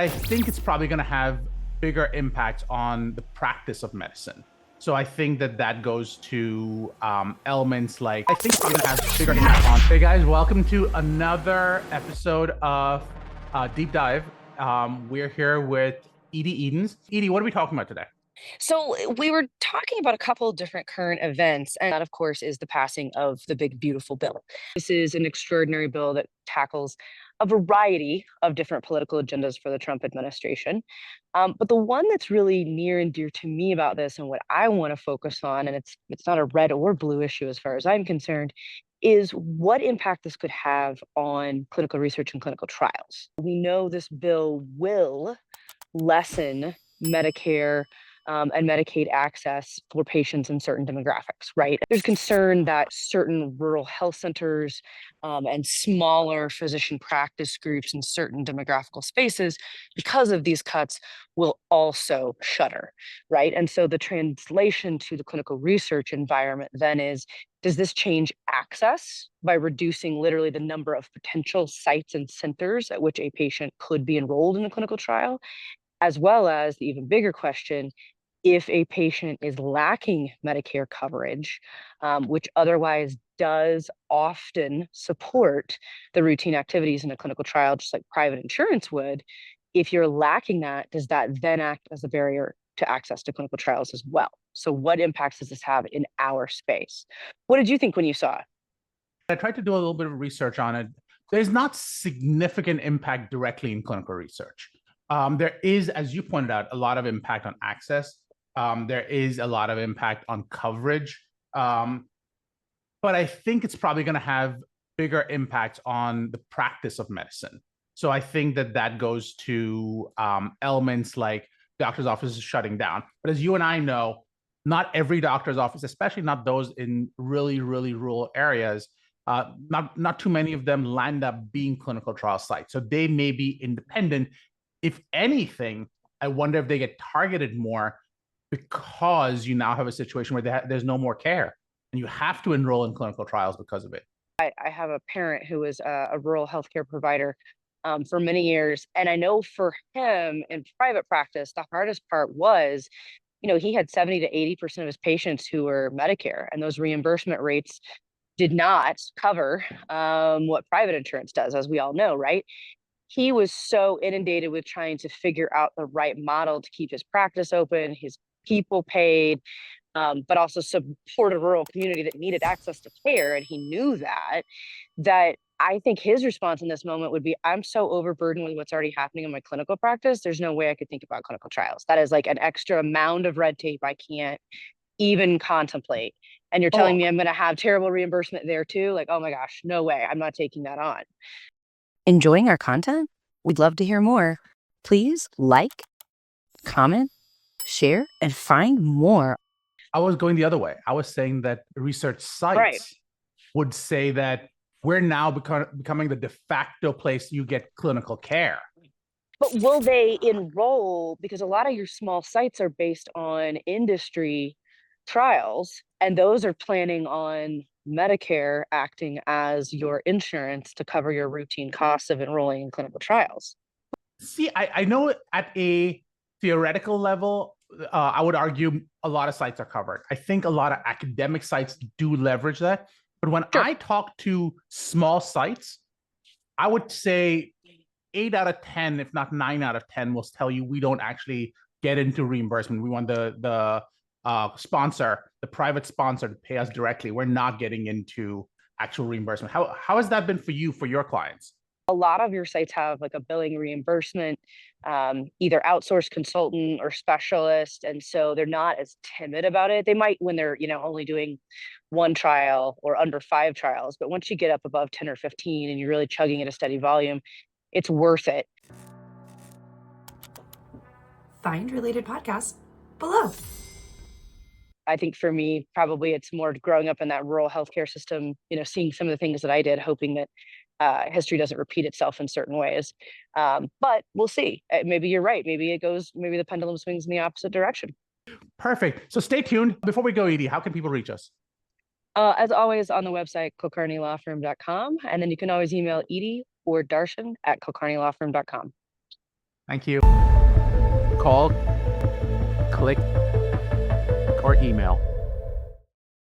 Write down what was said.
I think it's probably going to have bigger impact on the practice of medicine. So I think that goes to elements like, I think it's probably going to have bigger impact on. Hey guys, welcome to another episode of Deep Dive. We're here with Edye Edens. Edye, what are we talking about today? So we were talking about a couple of different current events, and that, of course, is the passing of the big, beautiful bill. This is an extraordinary bill that tackles a variety of different political agendas for the Trump administration. But the one that's really near and dear to me about this, and what I want to focus on, and it's not a red or blue issue as far as I'm concerned, is what impact this could have on clinical research and clinical trials. We know this bill will lessen Medicare and Medicaid access for patients in certain demographics, right? There's concern that certain rural health centers and smaller physician practice groups in certain demographical spaces, because of these cuts, will also shutter, right? And so the translation to the clinical research environment then is, does this change access by reducing literally the number of potential sites and centers at which a patient could be enrolled in a clinical trial? As well as the even bigger question, if a patient is lacking Medicare coverage, which otherwise does often support the routine activities in a clinical trial, just like private insurance would, if you're lacking that, does that then act as a barrier to access to clinical trials as well? So what impacts does this have in our space? What did you think when you saw it? I tried to do a little bit of research on it. There's not significant impact directly in clinical research. There is, as you pointed out, a lot of impact on access. There is a lot of impact on coverage. But I think it's probably going to have bigger impact on the practice of medicine. So I think that goes to elements like doctor's offices shutting down. But as you and I know, not every doctor's office, especially not those in really, really rural areas, not too many of them land up being clinical trial sites. So they may be independent. If anything, I wonder if they get targeted more because you now have a situation where there's no more care and you have to enroll in clinical trials because of it. I have a parent who was a rural healthcare provider for many years. And I know for him in private practice, the hardest part was, he had 70 to 80% of his patients who were Medicare, and those reimbursement rates did not cover what private insurance does, as we all know, right? He was so inundated with trying to figure out the right model to keep his practice open, his people paid, but also support a rural community that needed access to care. And he knew that I think his response in this moment would be, I'm so overburdened with what's already happening in my clinical practice. There's no way I could think about clinical trials. That is like an extra mound of red tape I can't even contemplate. And you're telling Oh, me I'm going to have terrible reimbursement there too? Like, oh my gosh, no way. I'm not taking that on. Enjoying our content? We'd love to hear more. Please like, comment, share, and find more. I was going the other way. I was saying that research Right. sites would say that we're now becoming the de facto place you get clinical care. But will they enroll? Because a lot of your small sites are based on industry trials, and those are planning on Medicare acting as your insurance to cover your routine costs of enrolling in clinical trials. See, I know at a theoretical level, I would argue a lot of sites are covered. I think a lot of academic sites do leverage that. But when Sure. I talk to small sites, I would say 8 out of 10, if not 9 out of 10, will tell you we don't actually get into reimbursement. We want the sponsor, the private sponsor, to pay us directly. We're not getting into actual reimbursement. How has that been for you, for your clients? A lot of your sites have like a billing reimbursement, either outsourced consultant or specialist, and so they're not as timid about it. They might when they're only doing one trial or under 5 trials, but once you get up above 10 or 15 and you're really chugging at a steady volume, it's worth it. Find related podcasts below. I think for me, probably it's more growing up in that rural healthcare system, seeing some of the things that I did, hoping that history doesn't repeat itself in certain ways. But we'll see. Maybe you're right. Maybe the pendulum swings in the opposite direction. Perfect. So stay tuned. Before we go, Edye, how can people reach us? As always, on the website, kulkarnilawfirm.com. And then you can always email Edye or Darshan at kulkarnilawfirm.com. Thank you. Call, click, or email.